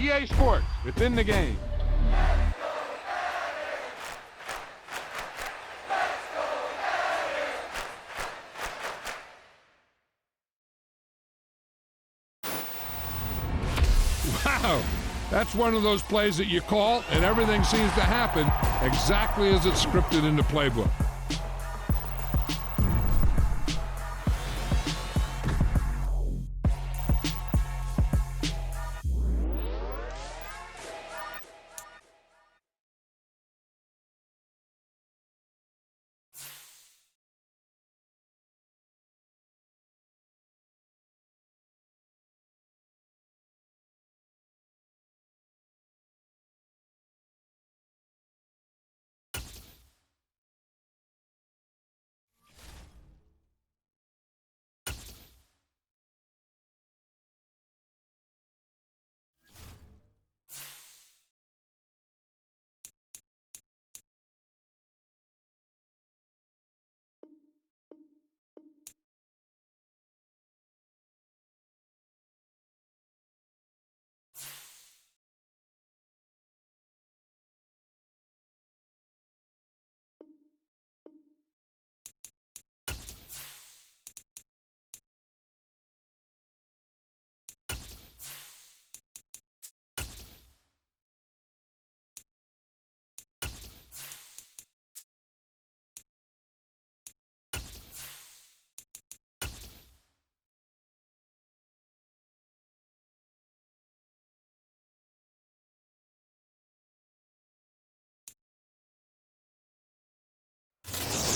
EA Sports. It's in the game. Wow, that's one of those plays that you call and everything seems to happen exactly as it's scripted in the playbook.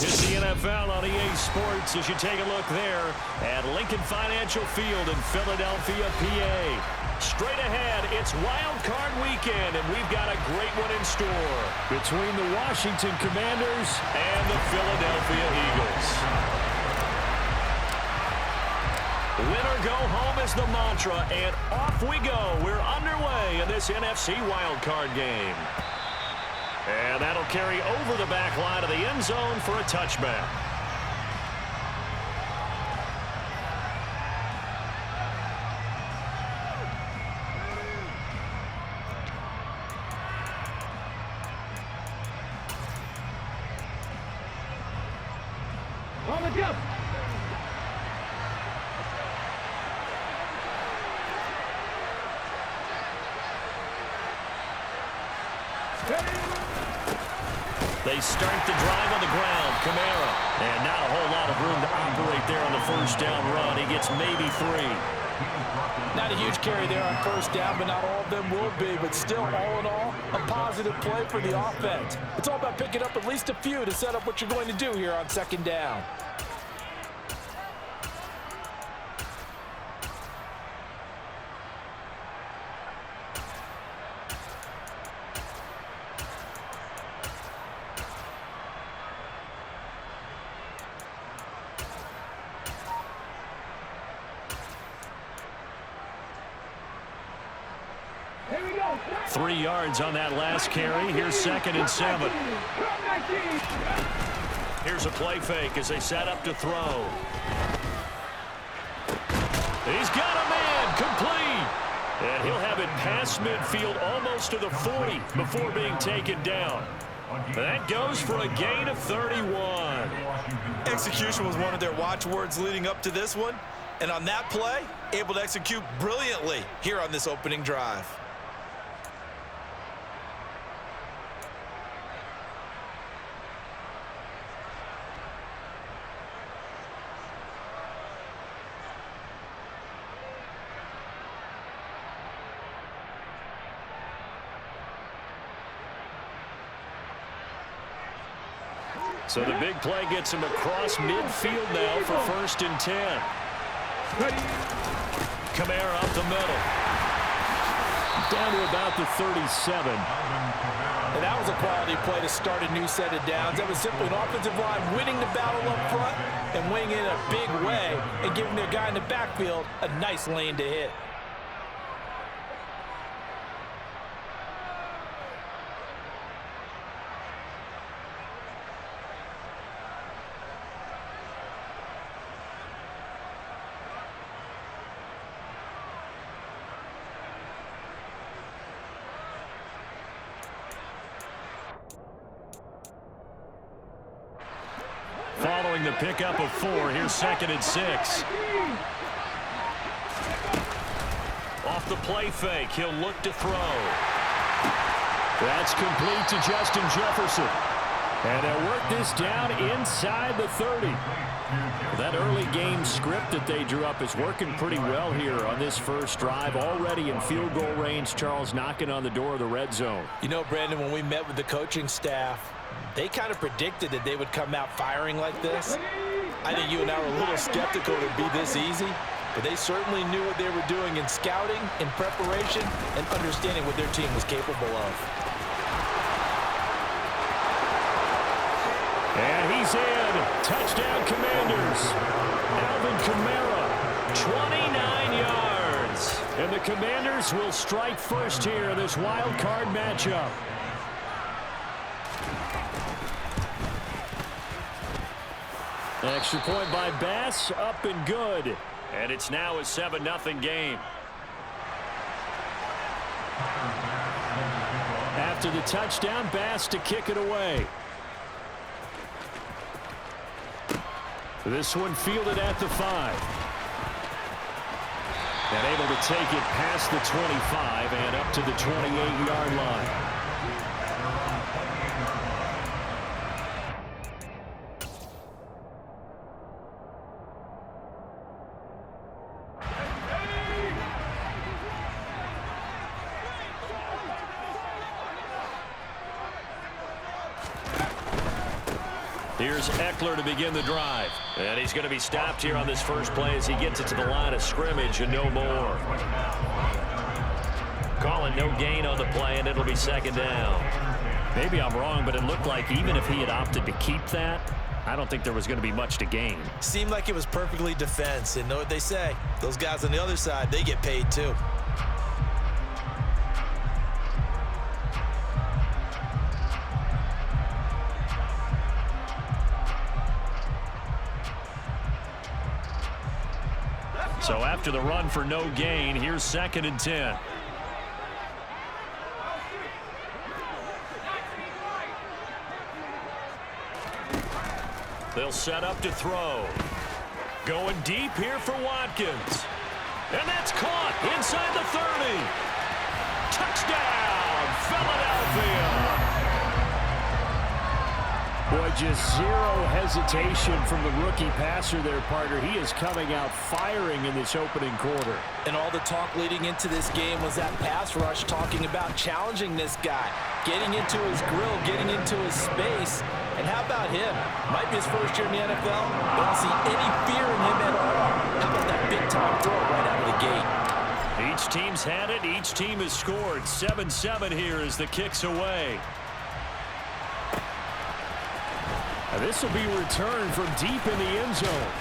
It's the NFL on EA Sports as you take a look there at Lincoln Financial Field in Philadelphia, PA. Straight ahead, it's Wildcard Weekend, and we've got a great one in store between the Washington Commanders and the Philadelphia Eagles. Win or go home is the mantra, and off we go. We're underway in this NFC Wildcard game. And that'll carry over the back line of the end zone for a touchback. On the jump. They start the drive on the ground. Kamara. And not a whole lot of room to operate there on the first down run. He gets maybe 3. Not a huge carry there on first down, but not all of them will be. But still, all in all, a positive play for the offense. It's all about picking up at least a few to set up what you're going to do here on second down. Here we go. 3 yards on that last carry. Here's 2nd and 7. Here's a play fake as they set up to throw. He's got a man complete. And he'll have it past midfield almost to the 40 before being taken down. That goes for a gain of 31. Execution was one of their watchwords leading up to this one. And on that play, able to execute brilliantly here on this opening drive. So the big play gets him across midfield now for 1st and 10. Kamara up the middle. Down to about the 37. And that was a quality play to start a new set of downs. That was simply an offensive line winning the battle up front and winning in a big way and giving their guy in the backfield a nice lane to hit. allowing the pickup of 4. Here's 2nd and 6. Off the play fake, he'll look to throw. That's complete to Justin Jefferson. And they'll work this down inside the 30. That early game script that they drew up is working pretty well here on this first drive. Already in field goal range, Charles knocking on the door of the red zone. You know, Brandon, when we met with the coaching staff, they kind of predicted that they would come out firing like this. I think you and I were a little skeptical it would be this easy, but they certainly knew what they were doing in scouting, in preparation, and understanding what their team was capable of. And he's in. Touchdown, Commanders. Alvin Kamara, 29 yards. And the Commanders will strike first here in this wild card matchup. An extra point by Bass, up and good. And it's now a 7-0 game. After the touchdown, Bass to kick it away. This one fielded at the 5. And able to take it past the 25 and up to the 28-yard line. Here's Eckler to begin the drive. And he's going to be stopped here on this first play as he gets it to the line of scrimmage and no more. Calling no gain on the play, and it'll be 2nd down. Maybe I'm wrong, but it looked like even if he had opted to keep that, I don't think there was going to be much to gain. Seemed like it was perfectly defense, and know what they say. Those guys on the other side, they get paid too. So after the run for no gain, here's 2nd and 10. They'll set up to throw. Going deep here for Watkins. And that's caught inside the 30. Touchdown, Philadelphia. Boy, just zero hesitation from the rookie passer there, partner. He is coming out firing in this opening quarter. And all the talk leading into this game was that pass rush talking about challenging this guy, getting into his grill, getting into his space. And how about him? Might be his first year in the NFL, but I don't see any fear in him at all. How about that big-time throw right out of the gate? Each team's had it. Each team has scored. 7-7 here as the kick's away. And this will be returned from deep in the end zone.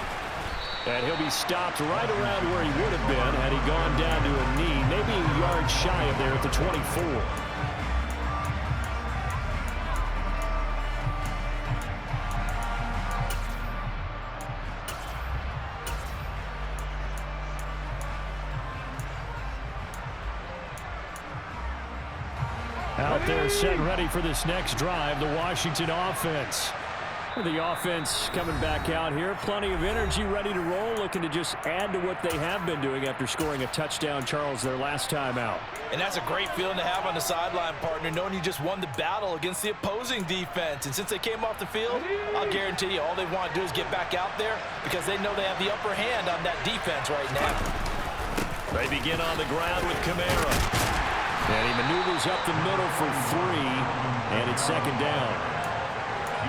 And he'll be stopped right around where he would have been had he gone down to a knee, maybe a yard shy of there at the 24. Out there set and ready for this next drive, the Washington offense. The offense coming back out here. Plenty of energy, ready to roll, looking to just add to what they have been doing after scoring a touchdown, Charles, their last time out. And that's a great feeling to have on the sideline, partner, knowing you just won the battle against the opposing defense. And since they came off the field, I'll guarantee you all they want to do is get back out there because they know they have the upper hand on that defense right now. They begin on the ground with Kamara. And he maneuvers up the middle for 3, and it's 2nd down.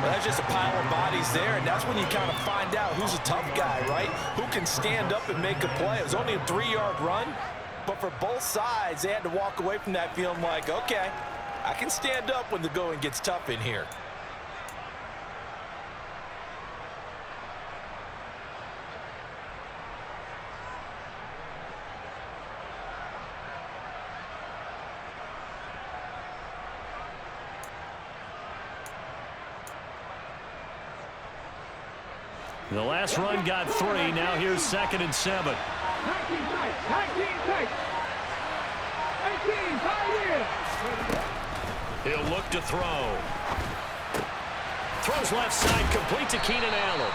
Well, that's just a pile of bodies there, and that's when you kind of find out who's a tough guy, right? Who can stand up and make a play. It was only a 3-yard run, but for both sides, they had to walk away from that feeling like, okay, I can stand up when the going gets tough in here. The last run got 3. Now here's 2nd and 7. He'll look to throw. Throws left side, complete to Keenan Allen.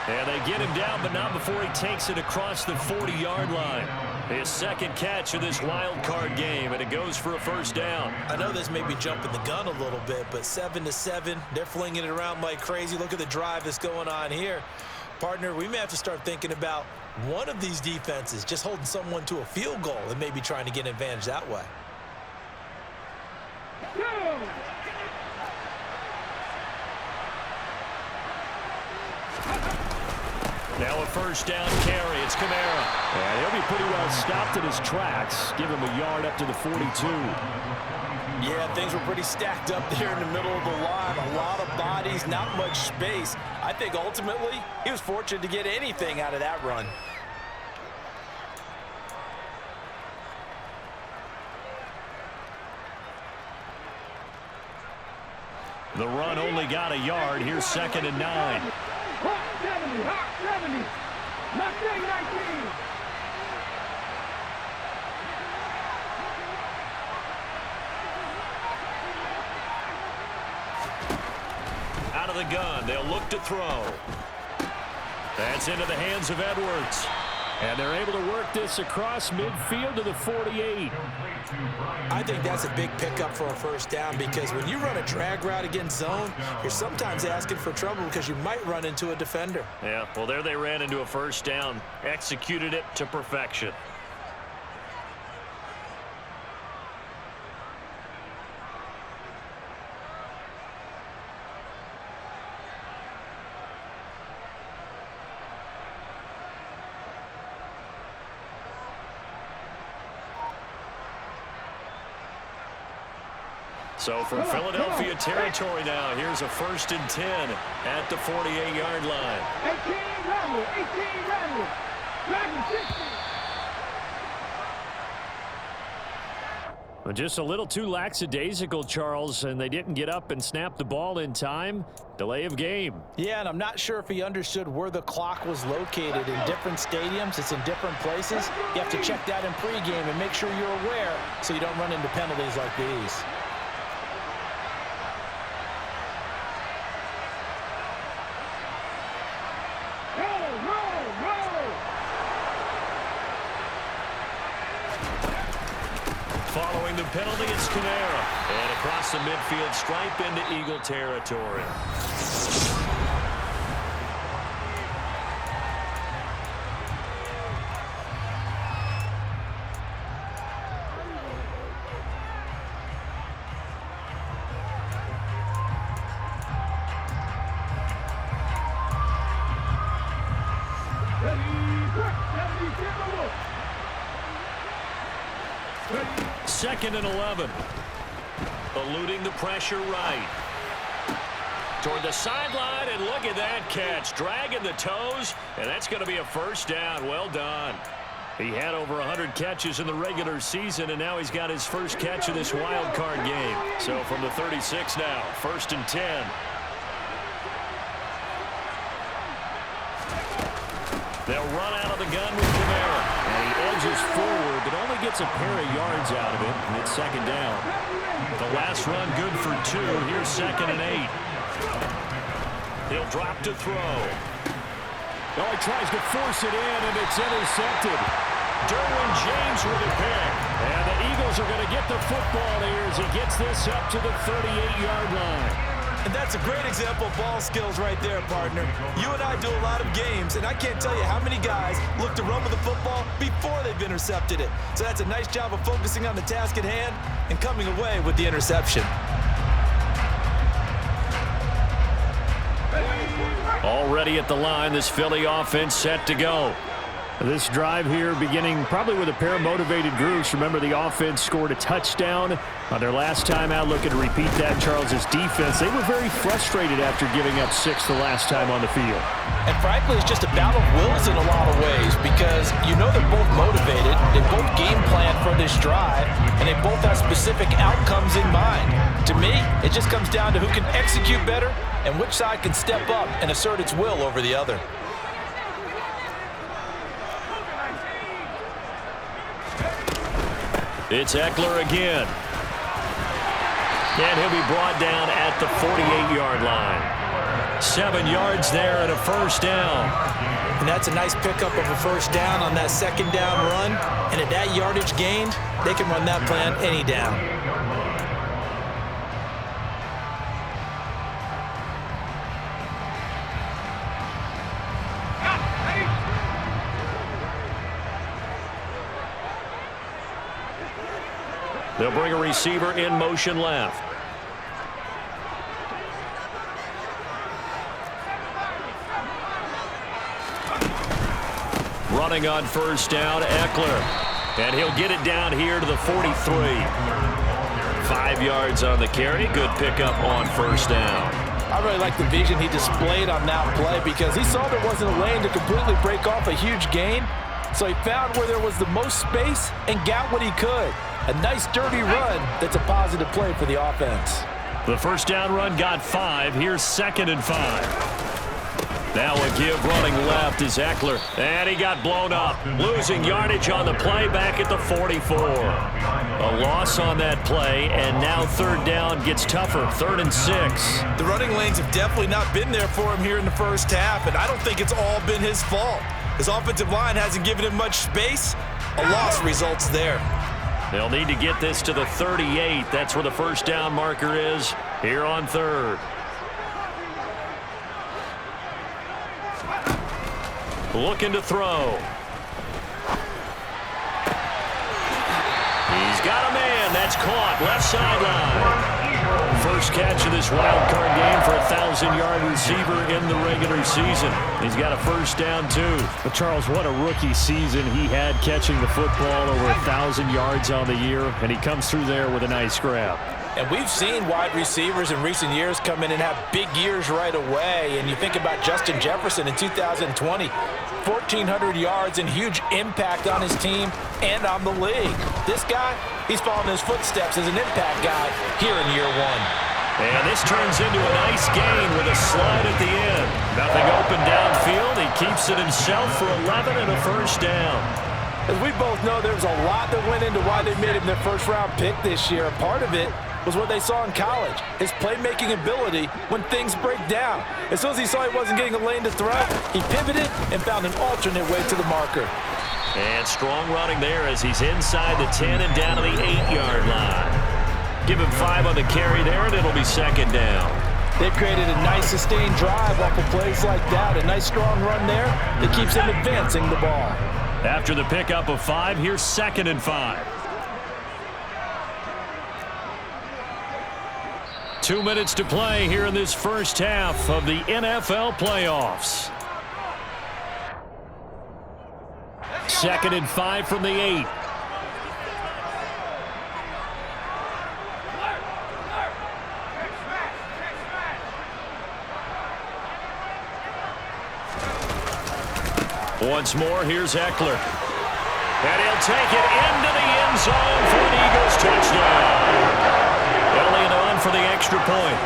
And they get him down, but not before he takes it across the 40-yard line. His second catch of this wild card game, and it goes for a first down. I know this may be jumping the gun a little bit, but 7-7, they're flinging it around like crazy. Look at the drive that's going on here. Partner, we may have to start thinking about one of these defenses just holding someone to a field goal and maybe trying to get an advantage that way. Now a first down carry. It's Kamara. And he'll be pretty well stopped in his tracks. Give him a yard up to the 42. Yeah, things were pretty stacked up there in the middle of the line. A lot of bodies, not much space. I think ultimately he was fortunate to get anything out of that run. The run only got a yard. Here's 2nd and 9. Hot 70. Mustang 19. Out of the gun. They'll look to throw. That's into the hands of Edwards. And they're able to work this across midfield to the 48. I think that's a big pickup for a first down because when you run a drag route against zone, you're sometimes asking for trouble because you might run into a defender. Yeah, well, there they ran into a first down. Executed it to perfection. So from Philadelphia territory now, here's a 1st and 10 at the 48-yard line. 18 Randall. Dragon 60. Well, just a little too lackadaisical, Charles, and they didn't get up and snap the ball in time. Delay of game. Yeah, and I'm not sure if he understood where the clock was located. In different stadiums, it's in different places. You have to check that in pregame and make sure you're aware so you don't run into penalties like these. Following the penalty, it's Kamara. And across the midfield stripe into Eagle territory. Second and 11. Eluding the pressure right. Toward the sideline, and look at that catch. Dragging the toes, and that's going to be a first down. Well done. He had over 100 catches in the regular season, and now he's got his first catch of this wild card game. So from the 36 now, 1st and 10. They'll run out of the gun with Kamara. And he edges forward, but only gets a pair of yards out of it, and it's 2nd down. The last run good for 2. Here's 2nd and 8. He'll drop to throw. Oh, he tries to force it in, and it's intercepted. Derwin James with a pick. And the Eagles are going to get the football here as he gets this up to the 38-yard line. And that's a great example of ball skills right there, partner. You and I do a lot of games, and I can't tell you how many guys look to run with the football before they've intercepted it. So that's a nice job of focusing on the task at hand and coming away with the interception. Already at the line, this Philly offense set to go. This drive here beginning probably with a pair of motivated groups. Remember, the offense scored a touchdown on their last time out. Looking to repeat that. Charles's defense, they were very frustrated after giving up 6 the last time on the field. And frankly, it's just a battle of wills in a lot of ways because you know they're both motivated. They both game plan for this drive, and they both have specific outcomes in mind. To me, it just comes down to who can execute better and which side can step up and assert its will over the other. It's Eckler again. And he'll be brought down at the 48-yard line. 7 yards there and a first down. And that's a nice pickup of a first down on that second down run. And at that yardage gained, they can run that play on any down. They'll bring a receiver in motion left. Running on first down, Eckler. And he'll get it down here to the 43. 5 yards on the carry. Good pickup on first down. I really like the vision he displayed on that play because he saw there wasn't a lane to completely break off a huge gain. So he found where there was the most space and got what he could. A nice dirty run that's a positive play for the offense. The first down run got 5. Here's 2nd and 5. Now a give running left is Eckler. And he got blown up. Losing yardage on the play back at the 44. A loss on that play, and now 3rd down gets tougher. 3rd and 6. The running lanes have definitely not been there for him here in the first half, and I don't think it's all been his fault. His offensive line hasn't given him much space. A loss results there. They'll need to get this to the 38. That's where the first down marker is here on 3rd. Looking to throw. He's got a man. That's caught. Left sideline. First catch of this wild card game for a 1,000-yard receiver in the regular season. He's got a first down, too. But Charles, what a rookie season he had catching the football, over 1,000 yards on the year, and he comes through there with a nice grab. And we've seen wide receivers in recent years come in and have big years right away. And you think about Justin Jefferson in 2020, 1,400 yards and huge impact on his team and on the league. This guy, he's following his footsteps as an impact guy here in year 1. And this turns into a nice gain with a slide at the end. Nothing open downfield. He keeps it himself for 11 and a first down. As we both know, there's a lot that went into why they made him their first-round pick this year. Part of it was what they saw in college, his playmaking ability when things break down. As soon as he saw he wasn't getting a lane to throw, he pivoted and found an alternate way to the marker. And strong running there as he's inside the 10 and down to the 8-yard line. Give him 5 on the carry there, and it'll be 2nd down. They've created a nice sustained drive off of plays like that. A nice strong run there that keeps them advancing the ball. After the pickup of 5, here's 2nd and 5. 2 minutes to play here in this first half of the NFL playoffs. 2nd and 5 from the 8. Once more, here's Eckler. And he'll take it into the end zone for an Eagles touchdown. Elliott on for the extra point.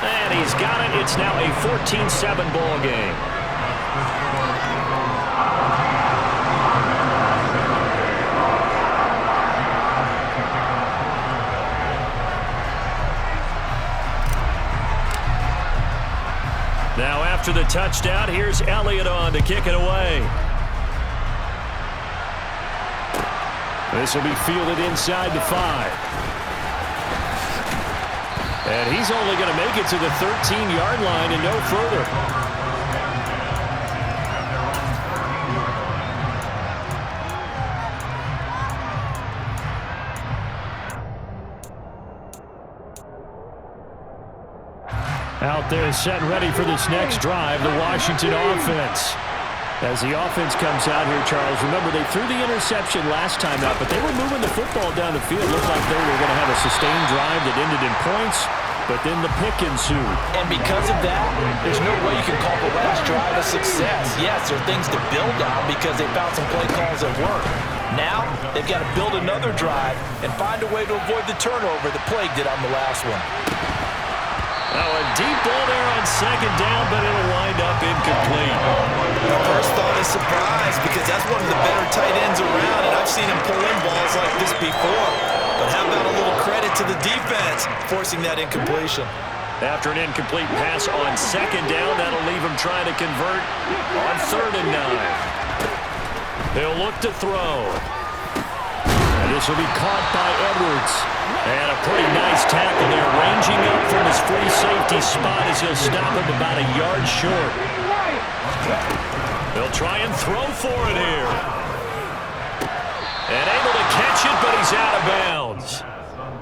And he's got it. It's now a 14-7 ball game. Now after the touchdown, here's Elliott on to kick it away. This will be fielded inside the 5. And he's only going to make it to the 13-yard line and no further. Out there set and ready for this next drive, the Washington offense. As the offense comes out here, Charles, remember they threw the interception last time out, but they were moving the football down the field. Looked like they were going to have a sustained drive that ended in points, but then the pick ensued. And because of that, there's no way you can call the last drive a success. Yes, there are things to build on because they found some play calls that work. Now, they've got to build another drive and find a way to avoid the turnover that plagued it on the last one. Oh, and deep ball there on second down, but it'll wind up incomplete. The first thought is surprise because that's one of the better tight ends around, and I've seen him pull in balls like this before. But how about a little credit to the defense forcing that incompletion? After an incomplete pass on second down, that'll leave him trying to convert on 3rd and 9. He'll look to throw. And this will be caught by Edwards. And a pretty nice tackle there, ranging up from his free safety spot as he'll stop him about a yard short. They'll try and throw for it here. And able to catch it, but he's out of bounds.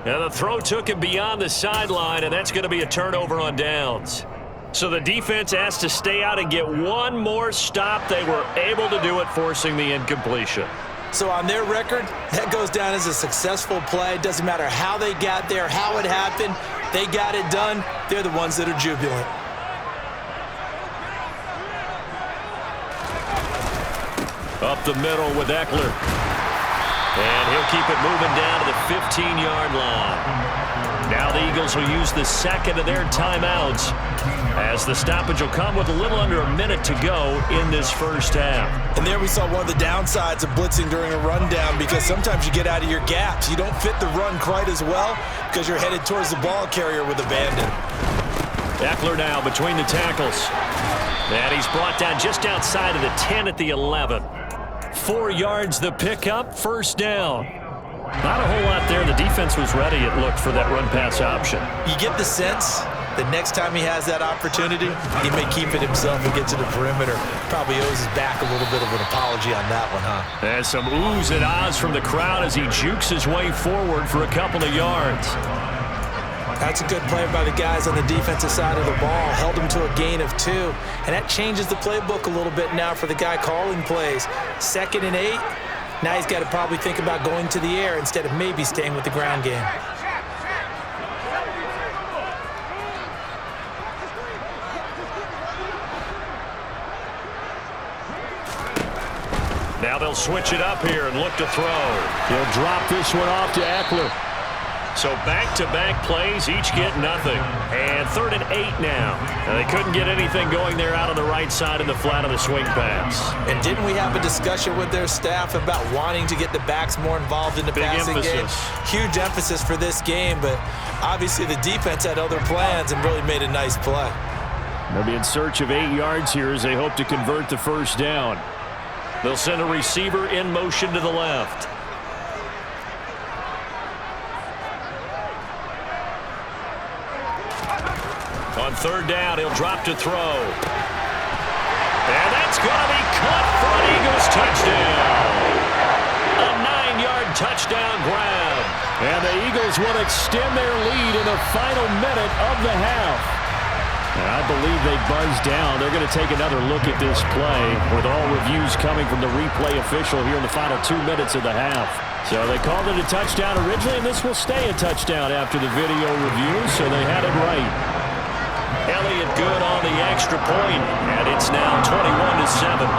And the throw took him beyond the sideline, and that's going to be a turnover on downs. So the defense has to stay out and get one more stop. They were able to do it, forcing the incompletion. So on their record, that goes down as a successful play. It doesn't matter how they got there, how it happened. They got it done. They're the ones that are jubilant. Up the middle with Eckler. And he'll keep it moving down to the 15-yard line. Now the Eagles will use the second of their timeouts as the stoppage will come with a little under a minute to go in this first half. And there we saw one of the downsides of blitzing during a rundown because sometimes you get out of your gaps. You don't fit the run quite as well because you're headed towards the ball carrier with abandon. Eckler now between the tackles. And he's brought down just outside of the 10 at the 11. 4 yards the pickup, first down. Not a whole lot there. The defense was ready, it looked, for that run-pass option. You get the sense that next time he has that opportunity, he may keep it himself and get to the perimeter. Probably owes his back a little bit of an apology on that one, huh? And some oohs and ahs from the crowd as he jukes his way forward for a couple of yards. That's a good play by the guys on the defensive side of the ball. Held him to a gain of 2. And that changes the playbook a little bit now for the guy calling plays. 2nd and 8. Now he's got to probably think about going to the air instead of maybe staying with the ground game. Now they'll switch it up here and look to throw. He'll drop this one off to Eckler. So back-to-back plays, each get nothing. And 3rd and 8 now. And they couldn't get anything going there out on the right side of the flat of the swing pass. And didn't we have a discussion with their staff about wanting to get the backs more involved in the passing game? Huge emphasis for this game, but obviously the defense had other plans and really made a nice play. They'll be in search of 8 yards here as they hope to convert the first down. They'll send a receiver in motion to the left. On 3rd down, he'll drop to throw. And that's going to be caught for an Eagles touchdown. A 9-yard touchdown grab. And the Eagles will extend their lead in the final minute of the half. And I believe they buzzed down. They're going to take another look at this play with all reviews coming from the replay official here in the final 2 minutes of the half. So they called it a touchdown originally, and this will stay a touchdown after the video review, so they had it right. Elliott good on the extra point, and it's now 21-7.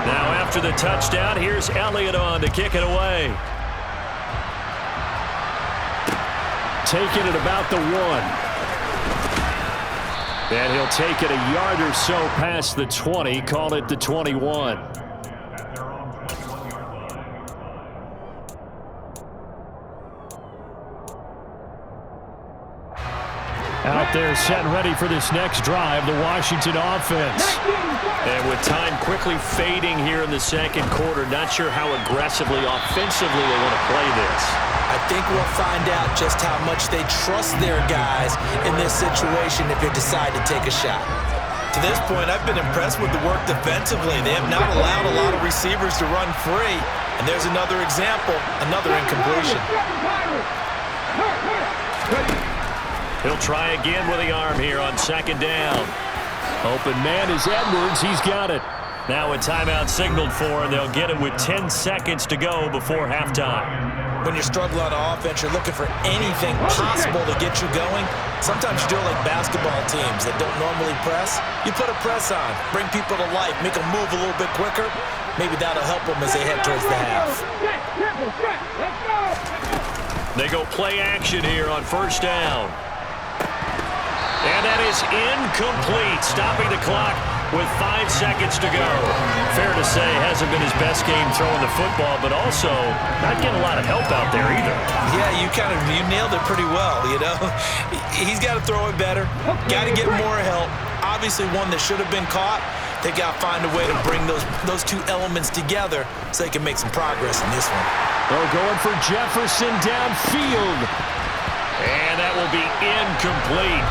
Now after the touchdown, here's Elliott on to kick it away. Taking it about the 1. And he'll take it a yard or so past the 20, call it the 21. Out there set and ready for this next drive, the Washington offense. And with time quickly fading here in the second quarter, not sure how aggressively, offensively they want to play this. I think we'll find out just how much they trust their guys in this situation if they decide to take a shot. To this point, I've been impressed with the work defensively. They have not allowed a lot of receivers to run free. And there's another example, another incompletion. He'll try again with the arm here on 2nd down. Open man is Edwards. He's got it. Now a timeout signaled for, and they'll get it with 10 seconds to go before halftime. When you're struggling on offense, you're looking for anything possible to get you going. Sometimes you do it like basketball teams that don't normally press. You put a press on, bring people to life, make them move a little bit quicker. Maybe that'll help them as they head towards the half. They go play action here on first down. And that is incomplete, stopping the clock with 5 seconds to go. Fair to say, hasn't been his best game throwing the football, but also not getting a lot of help out there either. Yeah, you nailed it pretty well, you know. He's got to throw it better, got to get more help. Obviously one that should have been caught. They got to find a way to bring those two elements together so they can make some progress in this one. They're going for Jefferson downfield. And that will be incomplete.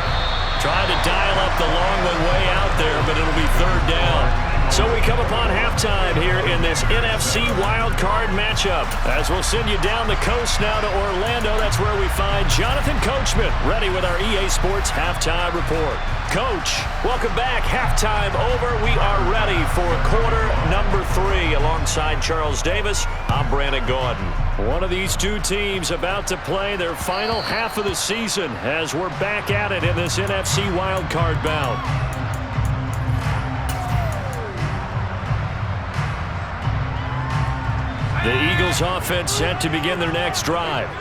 Trying to dial up the long one way out there, but it'll be third down. So we come upon halftime here in this NFC Wildcard matchup. As we'll send you down the coast now to Orlando, that's where we find Jonathan Coachman, ready with our EA Sports Halftime Report. Coach, welcome back. Halftime over. We are ready for quarter number 3. Alongside Charles Davis, I'm Brandon Gaudin. One of these two teams about to play their final half of the season as we're back at it in this NFC Wildcard bout. The Eagles offense set to begin their next drive.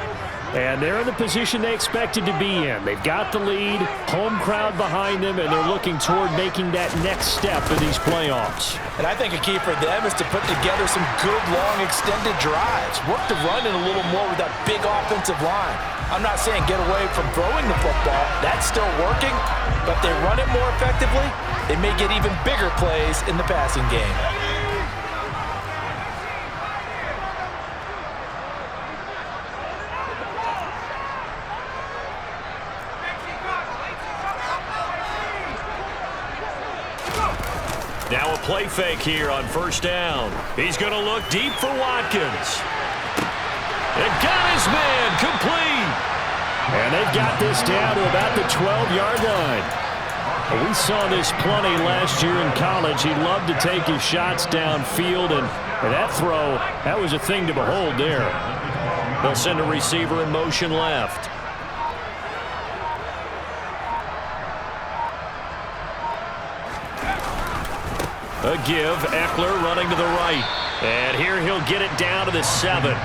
And they're in the position they expected to be in. They've got the lead, home crowd behind them, and they're looking toward making that next step in these playoffs. And I think a key for them is to put together some good, long, extended drives. Work the run in a little more with that big offensive line. I'm not saying get away from throwing the football. That's still working. But if they run it more effectively, they may get even bigger plays in the passing game. Now a play fake here on first down. He's going to look deep for Watkins. And got his man complete. And they've got this down to about the 12-yard line. We saw this plenty last year in college. He loved to take his shots downfield, and that throw, that was a thing to behold there. They'll send a receiver in motion left. A give, Eckler running to the right. And here he'll get it down to the 7.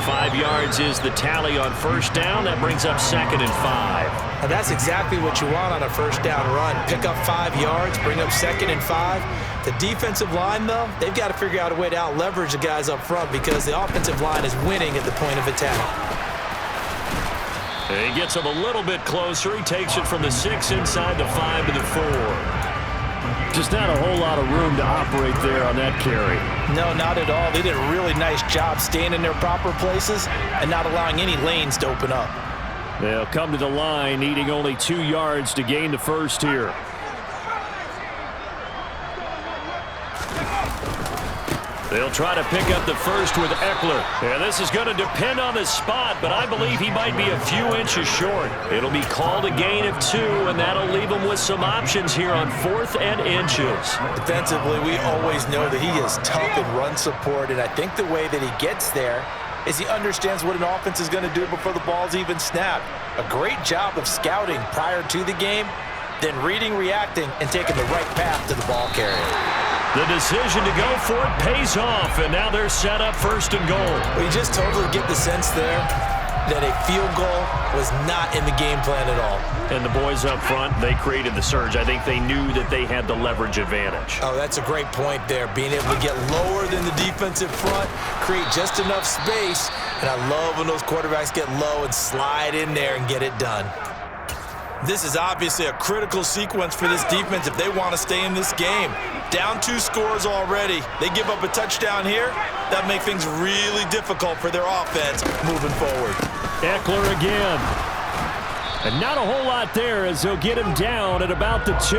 5 yards is the tally on first down. That brings up 2nd and 5. And that's exactly what you want on a first down run. Pick up 5 yards, bring up 2nd and 5. The defensive line, though, they've got to figure out a way to out-leverage the guys up front because the offensive line is winning at the point of attack. And he gets him a little bit closer. He takes it from the 6 inside the 5 to the 4. Just not a whole lot of room to operate there on that carry. No, not at all. They did a really nice job staying in their proper places and not allowing any lanes to open up. They'll come to the line needing only 2 yards to gain the first here. They'll try to pick up the first with Eckler. Yeah, this is going to depend on the spot, but I believe he might be a few inches short. It'll be called a gain of 2, and that'll leave him with some options here on 4th and inches. Defensively, we always know that he is tough in run support, and I think the way that he gets there is he understands what an offense is going to do before the ball's even snapped. A great job of scouting prior to the game, then reading, reacting, and taking the right path to the ball carrier. The decision to go for it pays off, and now they're set up 1st and goal. Well, you just totally get the sense there that a field goal was not in the game plan at all. And the boys up front, they created the surge. I think they knew that they had the leverage advantage. Oh, that's a great point there. Being able to get lower than the defensive front, create just enough space, and I love when those quarterbacks get low and slide in there and get it done. This is obviously a critical sequence for this defense if they want to stay in this game. Down 2 scores already. They give up a touchdown here. That makes things really difficult for their offense moving forward. Eckler again. And not a whole lot there as they'll get him down at about the 2.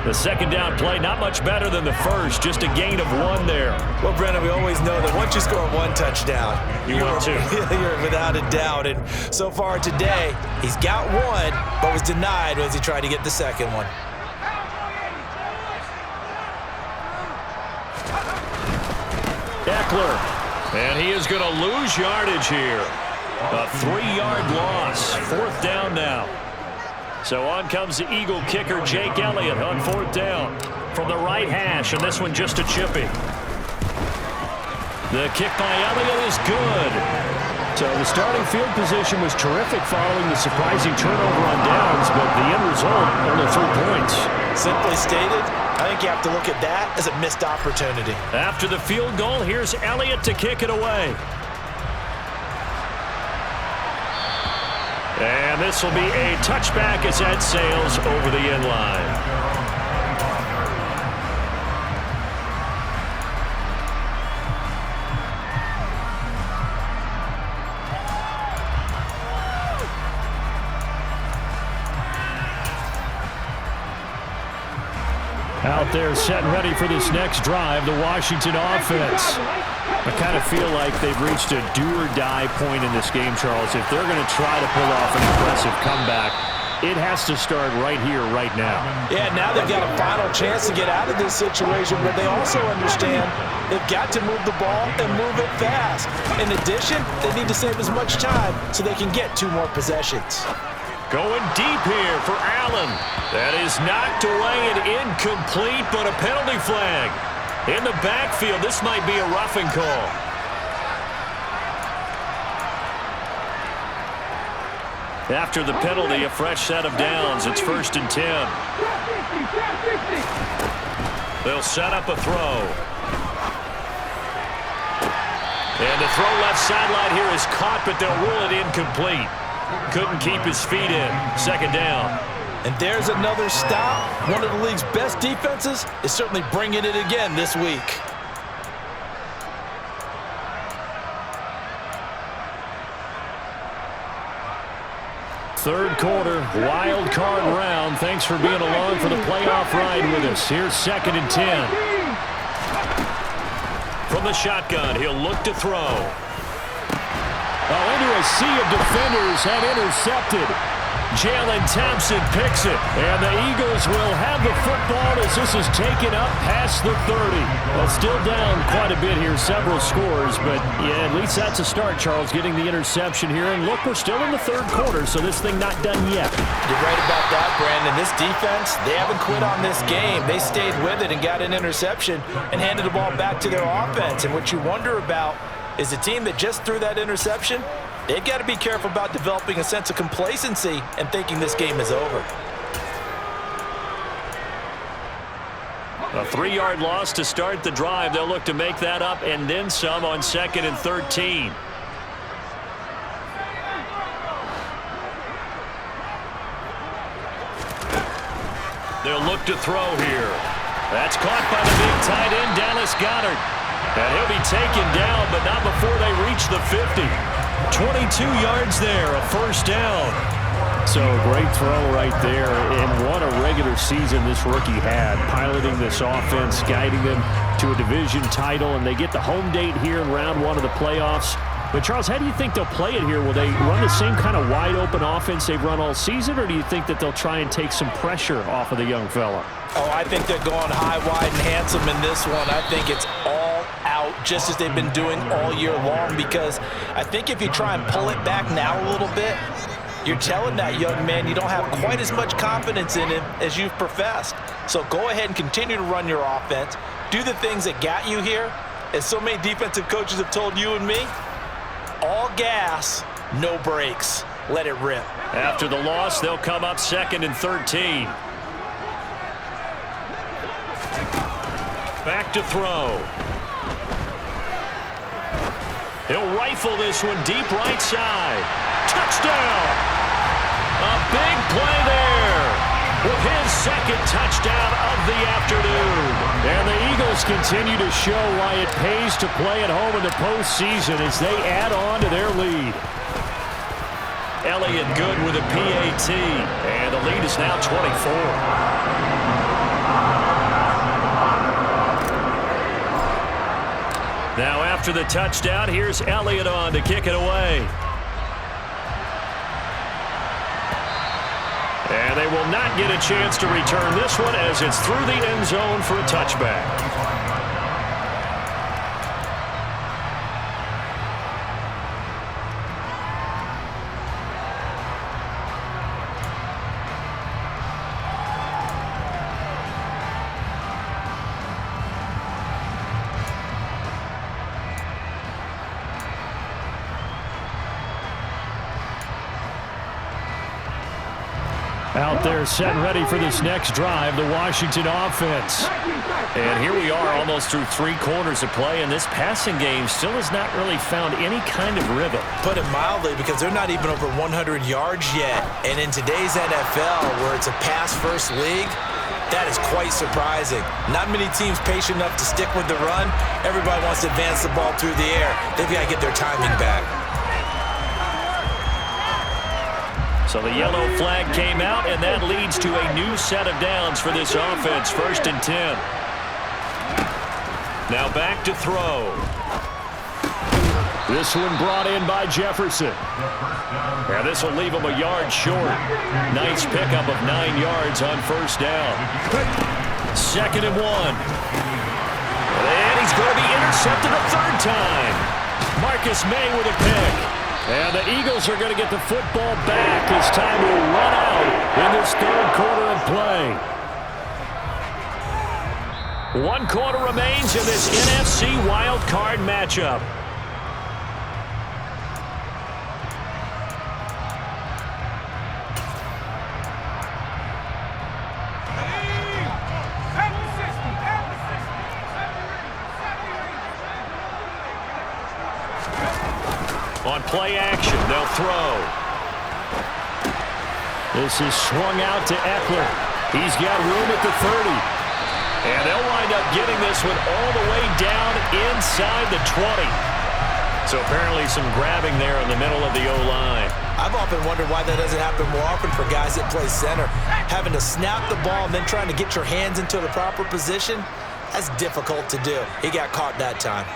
The 2nd down play, not much better than the first. Just a gain of 1 there. Well, Brennan, we always know that once you score 1 touchdown, you want 2. You're without a doubt. And so far today, he's got 1, but was denied as he tried to get the 2nd one. Eckler. And he is going to lose yardage here. A 3-yard loss. 4th down now. So on comes the Eagle kicker, Jake Elliott, on 4th down. From the right hash, and this one just a chippy. The kick by Elliott is good. So the starting field position was terrific following the surprising turnover on downs, but the end result, only 3 points. Simply stated, I think you have to look at that as a missed opportunity. After the field goal, here's Elliott to kick it away. And this will be a touchback as that sails over the end line. Out there set and ready for this next drive, the Washington offense. I kind of feel like they've reached a do-or-die point in this game, Charles. If they're going to try to pull off an impressive comeback, it has to start right here, right now. Yeah, now they've got a final chance to get out of this situation, but they also understand they've got to move the ball and move it fast. In addition, they need to save as much time so they can get 2 more possessions. Going deep here for Allen. That is knocked away and incomplete, but a penalty flag. In the backfield, this might be a roughing call. After the penalty, a fresh set of downs. It's 1st and 10. They'll set up a throw. And the throw left sideline here is caught, but they'll rule it incomplete. Couldn't keep his feet in. 2nd down. And there's another stop. One of the league's best defenses is certainly bringing it again this week. Third quarter, wild card round. Thanks for being along for the playoff ride with us. Here's 2nd and 10. From the shotgun, he'll look to throw. Into a sea of defenders had intercepted. Jalen Thompson picks it. And the Eagles will have the football as this is taken up past the 30. Well, still down quite a bit here, several scores, but yeah, at least that's a start, Charles, getting the interception here. And look, we're still in the 3rd quarter, so this thing not done yet. You're right about that, Brandon. This defense, they haven't quit on this game. They stayed with it and got an interception and handed the ball back to their offense. And what you wonder about is the team that just threw that interception, they've got to be careful about developing a sense of complacency and thinking this game is over. A 3-yard loss to start the drive. They'll look to make that up and then some on 2nd and 13. They'll look to throw here. That's caught by the big tight end, Dallas Goedert. And he'll be taken down, but not before they reach the 50. 22 yards there, a 1st down. So great throw right there, and what a regular season this rookie had, piloting this offense, guiding them to a division title, and they get the home date here in round 1 of the playoffs. But, Charles, how do you think they'll play it here? Will they run the same kind of wide-open offense they've run all season, or do you think that they'll try and take some pressure off of the young fella? Oh, I think they're going high, wide, and handsome in this one. I think it's all out, just as they've been doing all year long, because I think if you try and pull it back now a little bit, you're telling that young man you don't have quite as much confidence in him as you've professed. So go ahead and continue to run your offense. Do the things that got you here. As so many defensive coaches have told you and me, all gas, no brakes. Let it rip. After the loss, they'll come up 2nd and 13. Back to throw. He'll rifle this one deep right side. Touchdown! A big play there with his 2nd touchdown of the afternoon. And the Eagles continue to show why it pays to play at home in the postseason as they add on to their lead. Elliott good with a PAT, and the lead is now 24. Now after the touchdown, here's Elliott on to kick it away. And they will not get a chance to return this one as it's through the end zone for a touchback. Out there set and ready for this next drive, the Washington offense. And here we are almost through 3 quarters of play, and this passing game still has not really found any kind of rhythm. Put it mildly, because they're not even over 100 yards yet. And in today's NFL, where it's a pass-first league, that is quite surprising. Not many teams patient enough to stick with the run. Everybody wants to advance the ball through the air. They've got to get their timing back. So the yellow flag came out, and that leads to a new set of downs for this offense. 1st and 10. Now back to throw. This one brought in by Jefferson. Yeah, this will leave him a yard short. Nice pickup of 9 yards on 1st down. 2nd and 1. And he's going to be intercepted a 3rd time. Marcus May with a pick. And the Eagles are going to get the football back as time will run out in this 3rd quarter of play. 1 quarter remains in this NFC Wildcard matchup. On play action, they'll throw. This is swung out to Eckler. He's got room at the 30. And they'll wind up getting this one all the way down inside the 20. So apparently some grabbing there in the middle of the O-line. I've often wondered why that doesn't happen more often for guys that play center. Having to snap the ball and then trying to get your hands into the proper position, that's difficult to do. He got caught that time.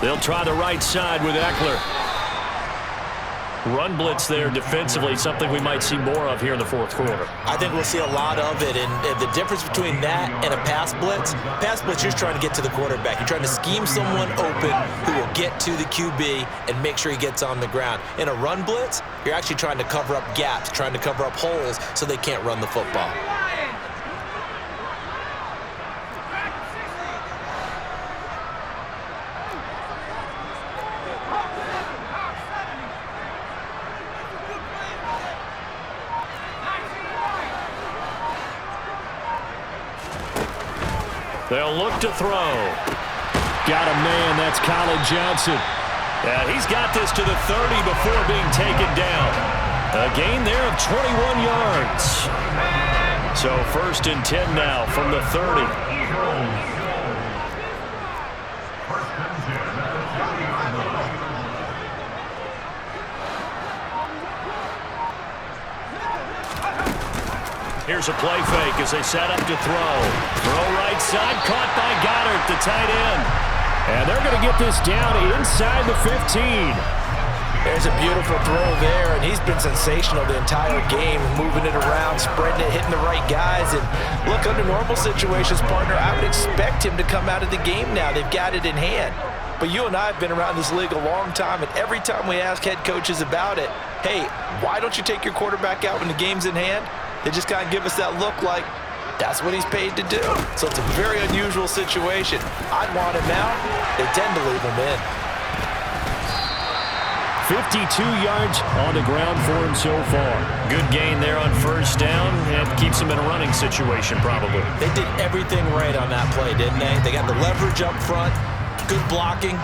They'll try the right side with Eckler. Run blitz there defensively, something we might see more of here in the 4th quarter. I think we'll see a lot of it, and the difference between that and a pass blitz, you're trying to get to the quarterback. You're trying to scheme someone open who will get to the QB and make sure he gets on the ground. In a run blitz, you're actually trying to cover up gaps, trying to cover up holes so they can't run the football. They'll look to throw. Got a man, that's Colin Johnson. Yeah, he's got this to the 30 before being taken down. A gain there of 21 yards. So 1st and 10 now from the 30. Here's a play fake as they set up to throw. Throw right side, caught by Goddard, the tight end. And they're going to get this down inside the 15. There's a beautiful throw there, and he's been sensational the entire game, moving it around, spreading it, hitting the right guys. And look, under normal situations, partner, I would expect him to come out of the game now. They've got it in hand. But you and I have been around this league a long time, and every time we ask head coaches about it, hey, why don't you take your quarterback out when the game's in hand? They just kind of give us that look like that's what he's paid to do. So it's a very unusual situation. I'd want him out. They tend to leave him in. 52 yards on the ground for him so far. Good gain there on 1st down, and keeps him in a running situation probably. They did everything right on that play, didn't they? They got the leverage up front, good blocking,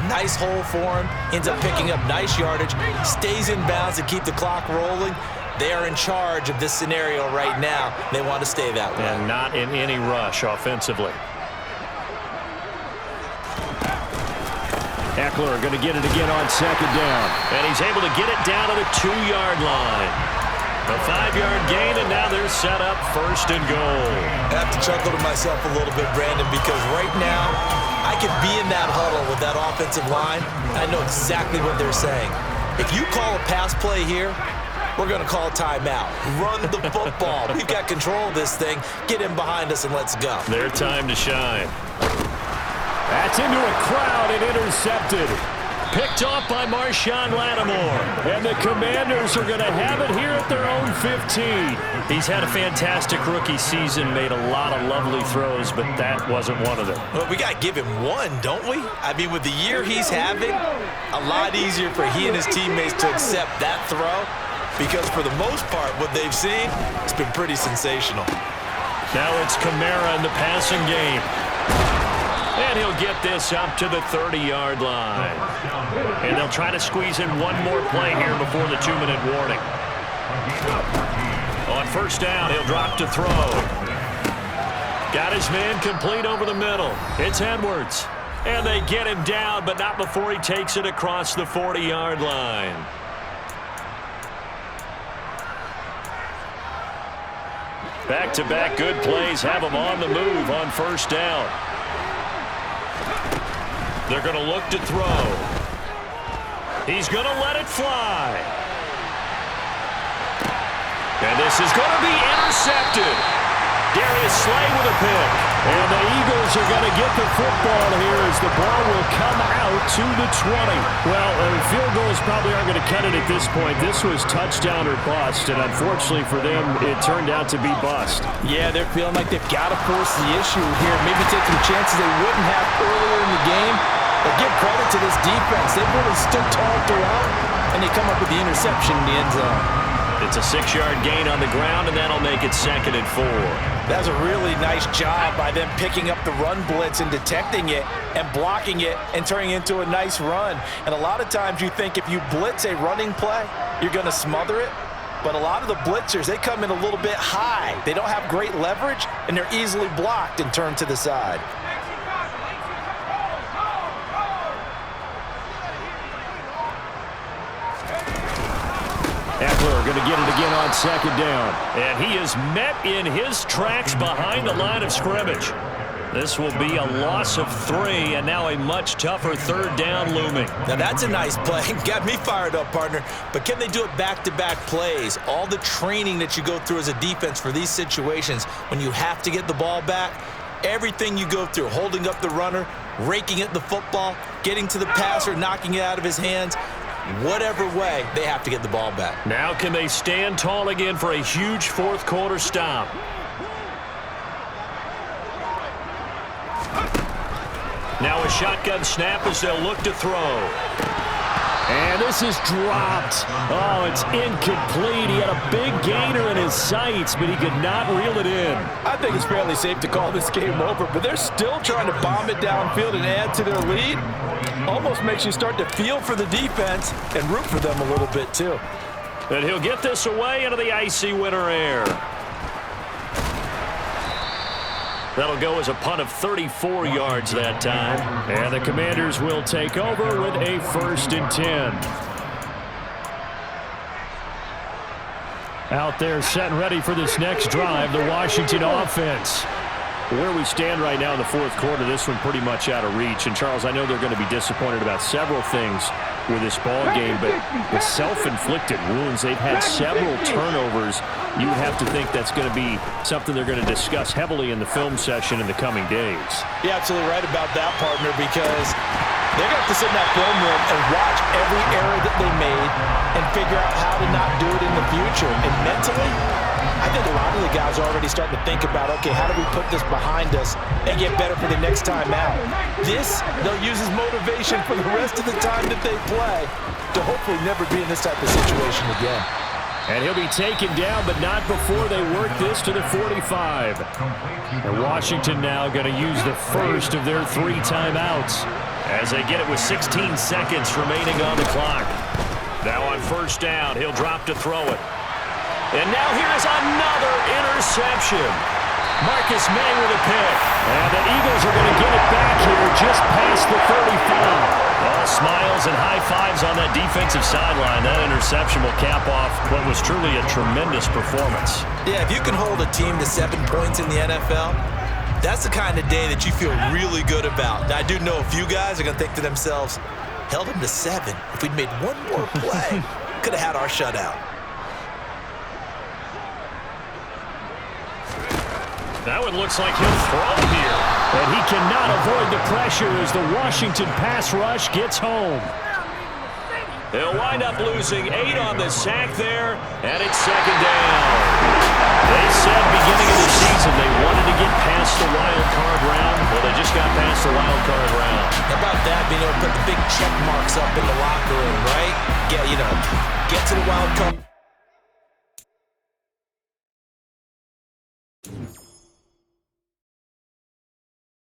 nice hole for him, ends up picking up nice yardage, stays in bounds to keep the clock rolling. They are in charge of this scenario right now. They want to stay that way. And not in any rush offensively. Eckler going to get it again on 2nd down. And he's able to get it down to the 2-yard line. A 5-yard gain, and now they're set up 1st and goal. I have to chuckle to myself a little bit, Brandon, because right now I could be in that huddle with that offensive line. I know exactly what they're saying. If you call a pass play here, we're going to call a timeout. Run the football. We've got control of this thing. Get in behind us and let's go. Their time to shine. That's into a crowd and intercepted. Picked off by Marshawn Lattimore. And the Commanders are going to have it here at their own 15. He's had a fantastic rookie season, made a lot of lovely throws, but that wasn't one of them. Well, we got to give him one, don't we? I mean, with the year he's having, a lot easier for he and his teammates to accept that throw because for the most part, what they've seen, it's been pretty sensational. Now it's Kamara in the passing game. And he'll get this up to the 30-yard line. And they'll try to squeeze in one more play here before the 2-minute warning. On first down, he'll drop to throw. Got his man complete over the middle. It's Edwards. And they get him down, but not before he takes it across the 40-yard line. Back-to-back good plays have him on the move on first down. They're going to look to throw. He's going to let it fly. And this is going to be intercepted. Darius Slay with a pick. And the Eagles are going to get the football here as the ball will come out to the 20. Well, field goals probably aren't going to cut it at this point. This was touchdown or bust, and unfortunately for them, it turned out to be bust. Yeah, they're feeling like they've got to force the issue here. Maybe take some chances they wouldn't have earlier in the game. But give credit to this defense. They've really stood tall throughout, and they come up with the interception in the end zone. It's a 6-yard gain on the ground, and that'll make it 2nd and 4. That's a really nice job by them picking up the run blitz and detecting it and blocking it and turning it into a nice run. And a lot of times you think if you blitz a running play, you're going to smother it. But a lot of the blitzers, they come in a little bit high. They don't have great leverage, and they're easily blocked and turned to the side. Eckler going to get it again on 2nd down. And he is met in his tracks behind the line of scrimmage. This will be a loss of 3, and now a much tougher 3rd down looming. Now that's a nice play. Got me fired up, partner. But can they do it back-to-back plays? All the training that you go through as a defense for these situations, when you have to get the ball back, everything you go through, holding up the runner, raking at the football, getting to the passer, knocking it out of his hands, whatever way, they have to get the ball back. Now can they stand tall again for a huge 4th quarter stop? Now a shotgun snap as they'll look to throw. And this is dropped. Oh, it's incomplete. He had a big gainer in his sights, but he could not reel it in. I think it's fairly safe to call this game over, but they're still trying to bomb it downfield and add to their lead. Almost makes you start to feel for the defense and root for them a little bit, too. And he'll get this away into the icy winter air. That'll go as a punt of 34 yards that time. And the Commanders will take over with a 1st and 10. Out there set and ready for this next drive, the Washington offense. Where we stand right now in the 4th quarter, this one pretty much out of reach. And, Charles, I know they're going to be disappointed about several things with this ball game, but with self-inflicted wounds, they've had several turnovers. You have to think that's going to be something they're going to discuss heavily in the film session in the coming days. You're absolutely right about that, partner, because they're going to have to sit in that film room and watch every error that they made and figure out how to not do it in the future. And mentally, I think a lot of the guys are already starting to think about, okay, how do we put this behind us and get better for the next time out? This, they'll use as motivation for the rest of the time that they play to hopefully never be in this type of situation again. And he'll be taken down, but not before they work this to the 45. And Washington now going to use the first of their 3 timeouts. As they get it with 16 seconds remaining on the clock. Now on first down, he'll drop to throw it. And now here's another interception. Marcus May with a pick. And the Eagles are going to get it back here just past the 35. All smiles and high fives on that defensive sideline. That interception will cap off what was truly a tremendous performance. Yeah, if you can hold a team to 7 points in the NFL, that's the kind of day that you feel really good about. Now, I do know a few guys are going to think to themselves, held them to 7. If we'd made one more play, could have had our shutout. That one looks like he'll throw here. And he cannot avoid the pressure as the Washington pass rush gets home. They'll wind up losing 8 on the sack there, and it's second down. They said beginning of the season they wanted to get past the wild card round. Well, they just got past the wild card round. How about that, being able to put the big check marks up in the locker room, right? Get to the wild card.